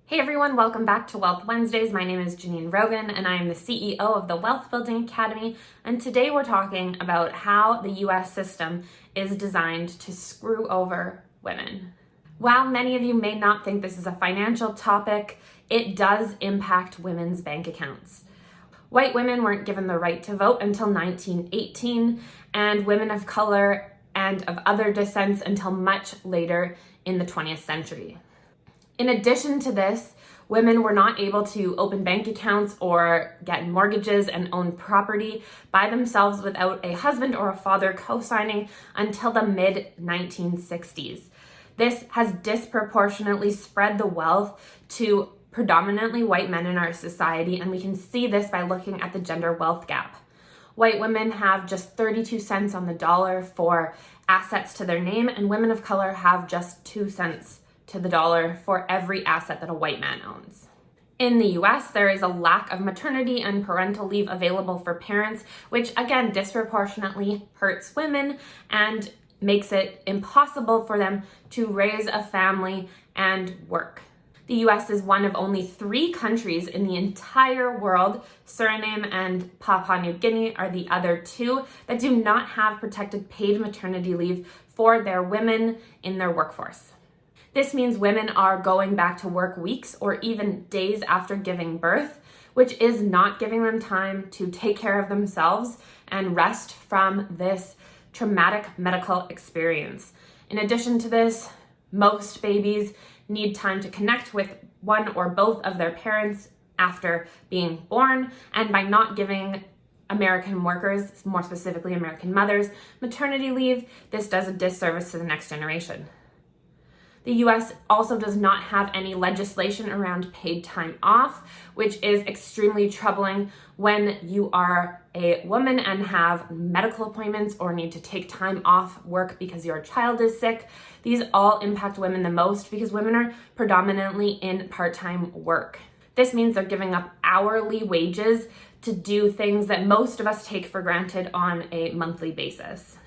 Hey everyone, welcome back to Wealth Wednesdays. My name is Janine Rogan and I am the CEO of the Wealth Building Academy. And today we're talking about how the US system is designed to screw over women. While many of you may not think this is a financial topic, it does impact women's bank accounts. White women weren't given the right to vote until 1918, and women of color and of other descents until much later in the 20th century. In addition to this, women were not able to open bank accounts or get mortgages and own property by themselves without a husband or a father co-signing until the mid-1960s. This has disproportionately spread the wealth to predominantly white men in our society, and we can see this by looking at the gender wealth gap. White women have just 32 cents on the dollar for assets to their name, and women of color have just 2 cents to the dollar for every asset that a white man owns. In the US, there is a lack of maternity and parental leave available for parents, which again disproportionately hurts women and makes it impossible for them to raise a family and work. The US is one of only 3 countries in the entire world, Suriname and Papua New Guinea are the other 2, that do not have protected paid maternity leave for their women in their workforce. This means women are going back to work weeks or even days after giving birth, which is not giving them time to take care of themselves and rest from this traumatic medical experience. In addition to this, most babies need time to connect with one or both of their parents after being born, and by not giving American workers, more specifically American mothers, maternity leave, this does a disservice to the next generation. The US also does not have any legislation around paid time off, which is extremely troubling when you are a woman and have medical appointments or need to take time off work because your child is sick. These all impact women the most because women are predominantly in part-time work. This means they're giving up hourly wages to do things that most of us take for granted on a monthly basis.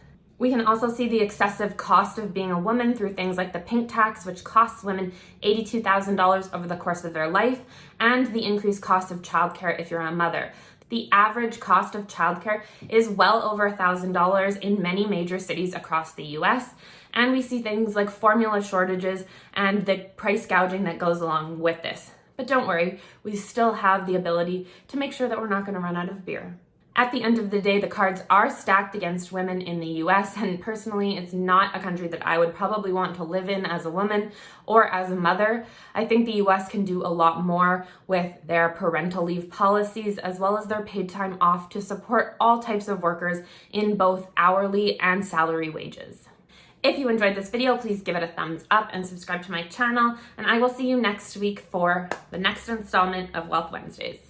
We can also see the excessive cost of being a woman through things like the pink tax, which costs women $82,000 over the course of their life, and the increased cost of childcare if you're a mother. The average cost of childcare is well over $1,000 in many major cities across the US, and we see things like formula shortages and the price gouging that goes along with this. But don't worry, we still have the ability to make sure that we're not going to run out of beer. At the end of the day, the cards are stacked against women in the US, and personally, it's not a country that I would probably want to live in as a woman or as a mother. I think the US can do a lot more with their parental leave policies as well as their paid time off to support all types of workers in both hourly and salary wages. If you enjoyed this video, please give it a thumbs up and subscribe to my channel, and I will see you next week for the next installment of Wealth Wednesdays.